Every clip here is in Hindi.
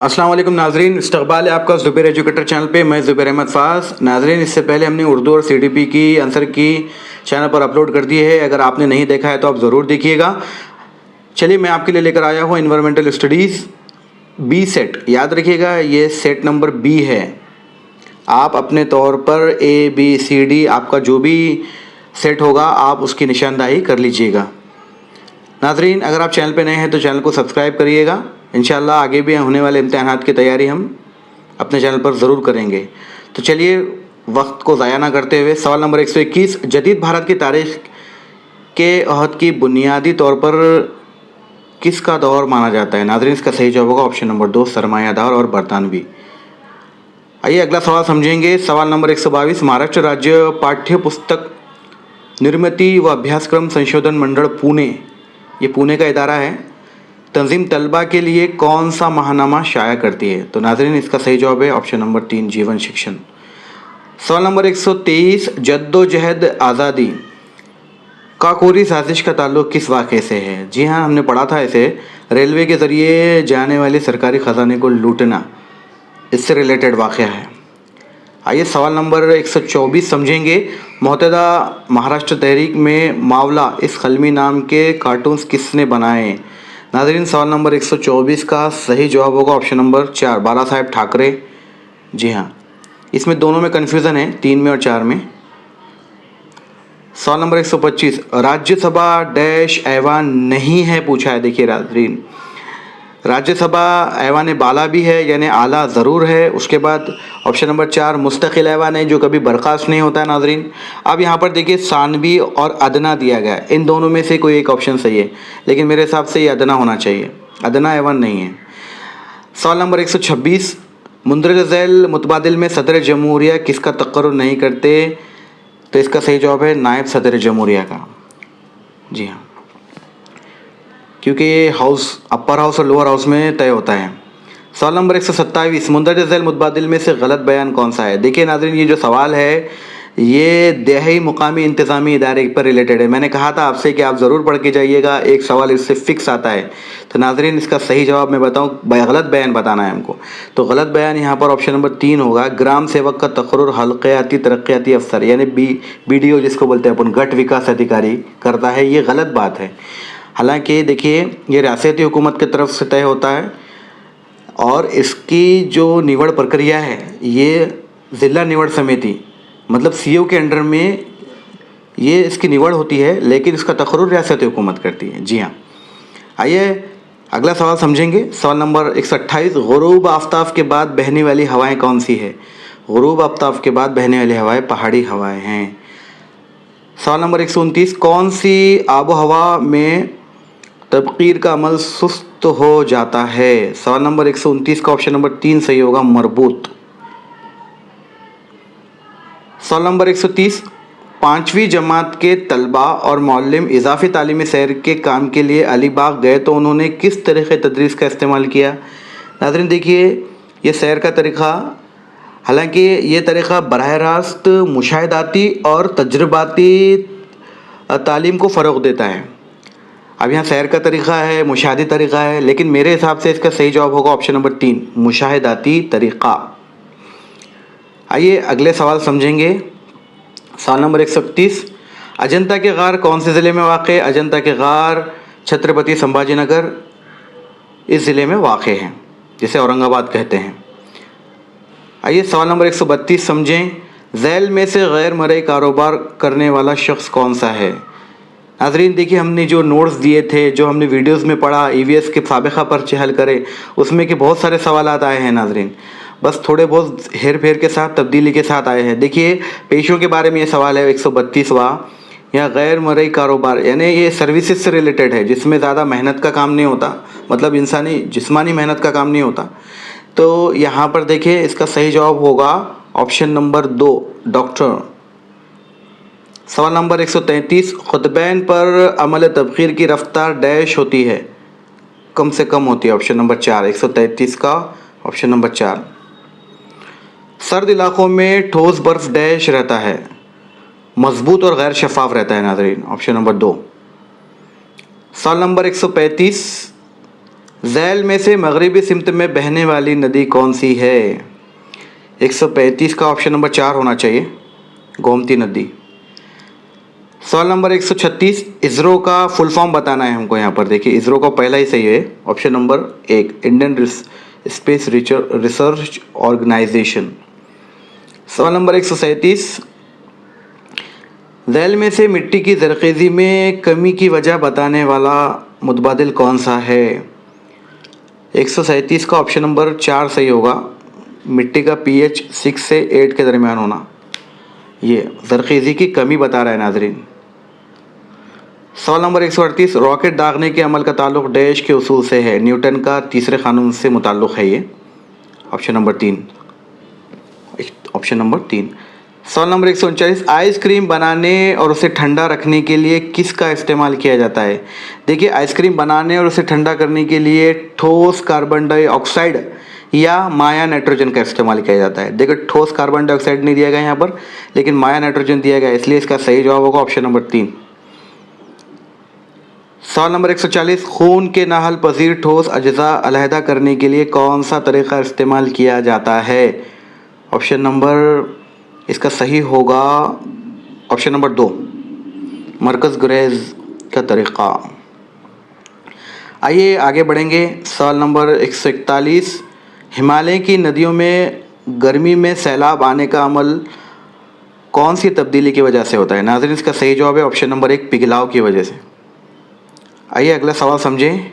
अस्सलाम वालेकुम नाजरीन, इस्तकबाल है आपका ज़ुबैर एजुकेटर चैनल पे। मैं ज़ुबैर अहमद फ़ाज़। नाजरीन, इससे पहले हमने उर्दू और सीडीपी की आंसर की चैनल पर अपलोड कर दी है। अगर आपने नहीं देखा है तो आप ज़रूर देखिएगा। चलिए, मैं आपके लिए लेकर आया हूँ इन्वायरमेंटल स्टडीज़ बी सेट। याद रखिएगा, ये सेट नंबर बी है। आप अपने तौर पर ए बी सी डी आपका जो भी सेट होगा आप उसकी निशानदाही कर लीजिएगा। नाजरीन, अगर आप चैनल पे नए हैं तो चैनल को सब्सक्राइब करिएगा। इंशाल्लाह आगे भी होने वाले इम्तिहानात की तैयारी हम अपने चैनल पर ज़रूर करेंगे। तो चलिए, वक्त को ज़ाया ना करते हुए सवाल नंबर 121, जदीद भारत की तारीख के अहद की बुनियादी तौर पर किसका दौर माना जाता है? नाजरीन, इसका सही जवाब होगा ऑप्शन नंबर 2, सरमायादार और बरतानवी। आइए अगला सवाल समझेंगे। सवाल नंबर 122, महाराष्ट्र राज्य पाठ्य पुस्तक निर्मिति व अभ्यासक्रम संशोधन मंडल पुणे, ये पुणे का इदारा है, तंजीम तलबा के लिए कौन सा माहनामा शाया करती है? तो नाजरीन, इसका सही जवाब है ऑप्शन नंबर 3, जीवन शिक्षण। सवाल नंबर 123, जद्दोजहद आज़ादी काकोरी साजिश का ताल्लुक़ किस वाक़े से है? जी हाँ, हमने पढ़ा था इसे। रेलवे के ज़रिए जाने वाले सरकारी ख़जाने को लूटना, इससे रिलेटेड वाक़या है। आइए सवाल नंबर 124 समझेंगे। मुत्तहदा महाराष्ट्र तहरीक में मावला इस कलमी नाम के कार्टून्स किसने बनाए? नाज़रीन, सवाल नंबर 124 का सही जवाब होगा ऑप्शन नंबर 4, बाला साहेब ठाकरे। जी हाँ, इसमें दोनों में कन्फ्यूज़न है, 3 में और 4 में। सवाल नंबर 125, राज्यसभा डैश ऐवान नहीं है पूछा है। देखिए नाज़रीन, राज्यसभा ऐवान बाला भी है, यानी आला ज़रूर है। उसके बाद ऑप्शन नंबर 4 मुस्तकिल ऐवान है, जो कभी बर्खास्त नहीं होता है। नाजरीन, अब यहाँ पर देखिए सानवी और अदना दिया गया है, इन दोनों में से कोई एक ऑप्शन सही है, लेकिन मेरे हिसाब से ये अदना होना चाहिए, अदना ऐवान नहीं है। सवाल नंबर 126, मुंदरज झैल मुतबादिल में सदर जमहूरिया किसका तकर्रुर नहीं करते? तो इसका सही जवाब है नायब सदर जमहूरिया का। जी हाँ, क्योंकि ये हाउस अपर हाउस और लोअर हाउस में तय होता है। सवाल नंबर 127, मुंदरज झैल मुतबादिल में से गलत बयान कौन सा है? देखिए नाज़रीन, ये जो सवाल है ये देहाई मुकामी इंतज़ामी इदारे पर रिलेटेड है। मैंने कहा था आपसे कि आप ज़रूर पढ़ के जाइएगा, एक सवाल इससे फ़िक्स आता है। तो नाज़रीन, इसका सही जवाब मैं बताऊँ, गलत बयान बताना है हमको। तो गलत बयान यहाँ पर ऑप्शन नंबर 3 होगा, ग्राम सेवक का तकर्रुर हल्क़याती तरक्याती अफसर यानी BDO जिसको बोलते हैं अपन, गट विकास अधिकारी करता है। ये गलत बात है। हालांकि देखिए, ये रियासती हुकूमत की तरफ से तय होता है और इसकी जो निवड़ प्रक्रिया है ये ज़िला निवड़ समिति मतलब CO के अंडर में ये इसकी निवड़ होती है, लेकिन इसका तकर्रुर रियासती हुकूमत करती है। जी हाँ, आइए अगला सवाल समझेंगे। सवाल नंबर 128, गुरूब आफ्ताब के बाद बहने वाली हवाएं कौन सी है? गुरूब आफ्ताब के बाद बहने वाली हवाएं पहाड़ी हवाएं हैं। सवाल नंबर 129, कौन सी आबो हवा में तबकीर का अमल सुस्त हो जाता है? सवाल नंबर 129 का ऑप्शन नंबर 3 सही होगा, मरबूत। सवाल नंबर 130, 5वीं जमात के तलबा और मौल्लिम इजाफी तालीमी सैर के काम के लिए अलीबाग गए तो उन्होंने किस तरीक़े तदरीस का इस्तेमाल किया? नाज़रीन देखिए, ये सैर का तरीक़ा, हालांकि ये तरीक़ा बराह रास्त मुशाहिदाती और तजुर्बाती तालीम को फ़रोग़ देता है। अब यहाँ सैर का तरीक़ा है, मुशाहिदी तरीक़ा है, लेकिन मेरे हिसाब से इसका सही जवाब होगा ऑप्शन नंबर 3, मुशाहिदाती तरीक़ा। आइए अगले सवाल समझेंगे। सवाल नंबर 131, अजंता के गार कौन से ज़िले में वाक़ है? अजंता के गार छत्रपति संभाजी नगर इस ज़िले में वाक़ हैं, जिसे औरंगाबाद कहते हैं। आइए सवाल नंबर 132 समझें। झैल में से गैर मरई कारोबार करने वाला शख्स कौन सा है? नाज़रीन देखिए, हमने जो नोट्स दिए थे, जो हमने वीडियोस में पढ़ा, EVS के साबिक़ा पर्चे हल करे, उसमें के बहुत सारे सवालात आए हैं। नाज़रीन बस थोड़े बहुत हेर फेर के साथ, तब्दीली के साथ आए हैं। देखिए, पेशों के बारे में ये सवाल है 132वां, या गैर मरई कारोबार यानी ये सर्विसेज से रिलेटेड है, जिसमें ज़्यादा मेहनत का काम नहीं होता, मतलब इंसानी जिस्मानी मेहनत का काम नहीं होता। तो यहाँ पर देखिए, इसका सही जवाब होगा ऑप्शन नंबर 2, डॉक्टर। सवाल नंबर 133, खुतबैन पर अमल तबखीर की रफ्तार डैश होती है, कम से कम होती है? ऑप्शन नंबर 4, 133 का ऑप्शन नंबर 4। सर्द इलाक़ों में ठोस बर्फ़ डैश रहता है, मजबूत और गैर शफाफ रहता है। नाज़रीन ऑप्शन नंबर 2। सवाल नंबर 135, झैल में से मगरिबी सिमत में बहने वाली नदी कौन सी है? 135 का ऑप्शन नंबर 4 होना चाहिए, गोमती नदी। सवाल नंबर 136, इसरो का फुल फॉर्म बताना है हमको। यहाँ पर देखिए, इसरो का पहला ही सही है, option number 1, Indian space research organisation. सवाल नंबर 137, झैल में से मिट्टी की जरखेज़ी में कमी की वजह बताने वाला मुतबादिल कौन सा है? 137 का ऑप्शन नंबर 4 सही होगा, मिट्टी का pH 6 से 8 के दरमियान होना, ये जरखेज़ी की कमी बता रहा है नाजरीन। सवाल नंबर 138, रॉकेट दागने के अमल का ताल्लुक डैश के उसूल से है? न्यूटन का तीसरे कानून से मुताल्लुक़ है ये, ऑप्शन नंबर 3, ऑप्शन नंबर 3। सवाल नंबर 139, आइसक्रीम बनाने और उसे ठंडा रखने के लिए किसका इस्तेमाल किया जाता है? देखिए, आइसक्रीम बनाने और उसे ठंडा करने के लिए ठोस कार्बन डाइऑक्साइड या माया नाइट्रोजन का इस्तेमाल किया जाता है। देखिए, ठोस कार्बन डाइऑक्साइड नहीं दिया गया यहाँ पर, लेकिन माया नाइट्रोजन दिया गया, इसलिए इसका सही जवाब होगा ऑप्शन नंबर 3। सवाल नंबर 140, खून के नाहल पजीर ठोस अज्जा अलहदा करने के लिए कौन सा तरीक़ा इस्तेमाल किया जाता है? ऑप्शन नंबर इसका सही होगा ऑप्शन नंबर 2, मरकज़ गुरेज का तरीक़ा। आइए आगे बढ़ेंगे। सवाल नंबर 141, हिमालय की नदियों में गर्मी में सैलाब आने का अमल कौन सी तब्दीली की वजह से होता है? नाज़रीन, इसका सही जवाब है ऑप्शन नंबर 1, पिघलाव की वजह से। आइए अगला सवाल समझें।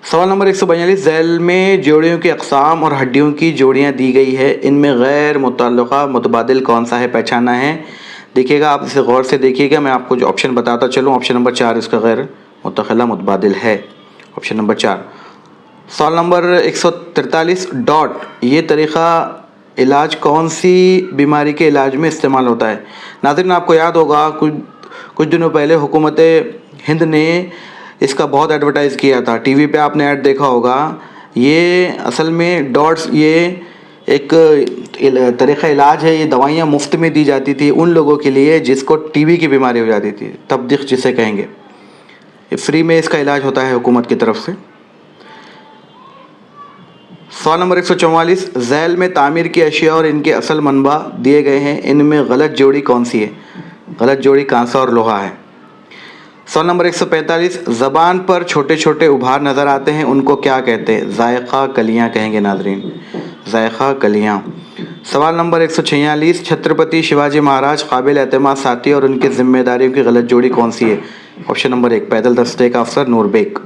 सवाल नंबर 142, झैल में जोड़ियों की अक़साम और हड्डियों की जोड़ियां दी गई है, इनमें गैर मुतल्लक़ा मुतबादिल कौन सा है? पहचाना है। देखिएगा, आप इसे गौर से देखिएगा, मैं आपको जो ऑप्शन बताता चलूँ, ऑप्शन नंबर 4 इसका गैर मुतल्लक़ा मुतबादिल है, ऑप्शन नंबर 4। सवाल नंबर 143, डॉट ये तरीक़ा इलाज कौन सी बीमारी के इलाज में इस्तेमाल होता है? नाज़रीन, आपको याद होगा कुछ दिनों पहले हुकूमत हिंद ने इसका बहुत एडवर्टाइज़ किया था, टीवी पे आपने ऐड देखा होगा। ये असल में डॉट्स ये एक तरीक़ा इलाज है, ये दवाइयाँ मुफ्त में दी जाती थी उन लोगों के लिए जिसको टीबी की बीमारी हो जाती थी, तब्दीक़ जिसे कहेंगे, ये फ्री में इसका इलाज होता है हुकूमत की तरफ से। सवाल नंबर 144, झैल में तामीर की अशिया और इनके असल मनबा दिए गए हैं, इनमें गलत जोड़ी कौन सी है? गलत जोड़ी कांसा और लोहा है। सवाल नंबर 145, ज़बान पर छोटे छोटे उभार नज़र आते हैं, उनको क्या कहते हैं? जायक़ा कलियाँ कहेंगे नाज़रीन, जायक़ा कलियाँ। सवाल नंबर 146, छत्रपति शिवाजी महाराज काबिल एतमाद साथी और उनकी जिम्मेदारियों की गलत जोड़ी कौन सी है? ऑप्शन नंबर 1, पैदल दस्ते का अफसर नूर बेग।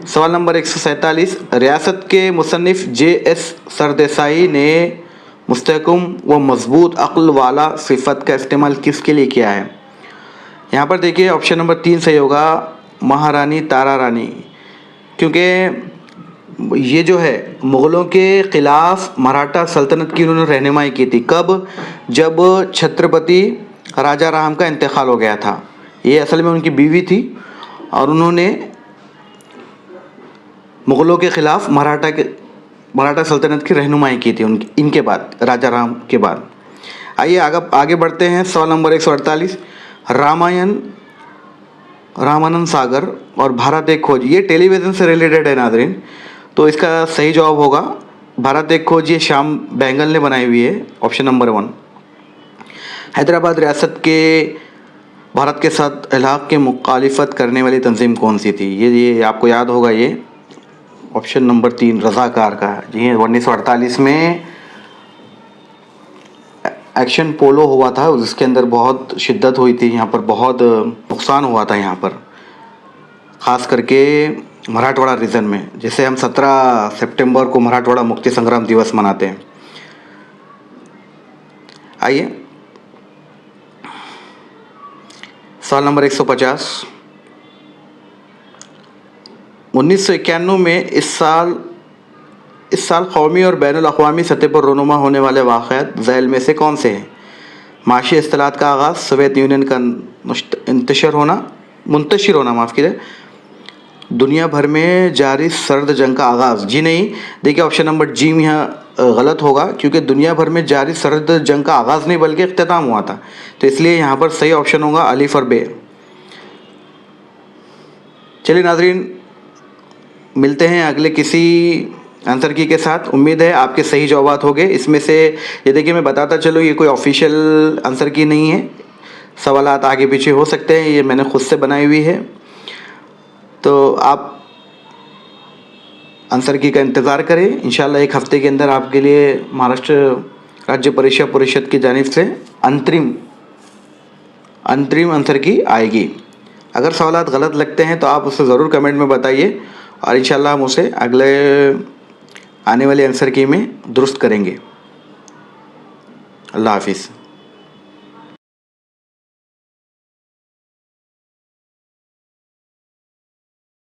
सवाल नंबर 147, रियासत के मुसन्निफ़ J.S. सरदेसाई ने मुस्तहकम व मजबूत अक्ल वाला सिफत का इस्तेमाल किसके लिए किया है? यहाँ पर देखिए, ऑप्शन नंबर 3 सही होगा, महारानी तारा रानी, क्योंकि ये जो है मुग़लों के ख़िलाफ़ मराठा सल्तनत की उन्होंने रहनुमाई की थी। कब? जब छत्रपति राजा राम का इंतकाल हो गया था। ये असल में उनकी बीवी थी और उन्होंने मुग़लों के ख़िलाफ़ मराठा सल्तनत की रहनुमाई की थी इनके बाद, राजा राम के बाद। आइए आगे बढ़ते हैं। सवाल नंबर 148, रामानंद सागर और भारत एक खोज, ये टेलीविज़न से रिलेटेड है नाज़रीन, तो इसका सही जवाब होगा भारत एक खोज, ये श्याम बेंगल ने बनाई हुई है, ऑप्शन नंबर 1। हैदराबाद रियासत के भारत के साथ इलाक़ के मुखालिफत करने वाली तंजीम कौन सी थी? ये आपको याद होगा, ये ऑप्शन नंबर 3 रज़ाकार का है। जी 1948 में एक्शन पोलो हुआ था, जिसके अंदर बहुत शिद्दत हुई थी, यहाँ पर बहुत नुकसान हुआ था यहाँ पर, ख़ास करके मराठवाड़ा रीजन में, जैसे हम 17 सितंबर को मराठवाड़ा मुक्ति संग्राम दिवस मनाते हैं। आइए सवाल नंबर 150, 1991 में इस साल कौमी और बैनुल अक़वामी सतह पर रोनुमा होने वाले वाक़यात झैल में से कौन से हैं? माशी इस्तिलात का आगाज़, सोवियत यूनियन का मुंतशिर होना, माफ़ कीजिए, दुनिया भर में जारी सर्द जंग का आगाज़। जी नहीं, देखिए ऑप्शन नंबर जी यहाँ गलत होगा, क्योंकि दुनिया भर में जारी सर्द जंग का आगाज़ नहीं बल्कि इख्तिताम हुआ था, तो इसलिए यहाँ पर सही ऑप्शन होगा अलिफ और बे। चलिए नाज़रीन, मिलते हैं अगले किसी आंसर की के साथ। उम्मीद है आपके सही जवाब होंगे। इसमें से ये देखिए, मैं बताता चलूँ, ये कोई ऑफिशियल आंसर की नहीं है, सवालात आगे पीछे हो सकते हैं, ये मैंने खुद से बनाई हुई है। तो आप आंसर की का इंतज़ार करें। इंशाल्लाह एक हफ़्ते के अंदर आपके लिए महाराष्ट्र राज्य परीक्षा परिषद की जानिब से अंतरिम आंसर की आएगी। अगर सवालात गलत लगते हैं तो आप उसे ज़रूर कमेंट में बताइए और इंशाल्लाह हम उसे अगले आने वाले आंसर की में दुरुस्त करेंगे। अल्लाह हाफिज़।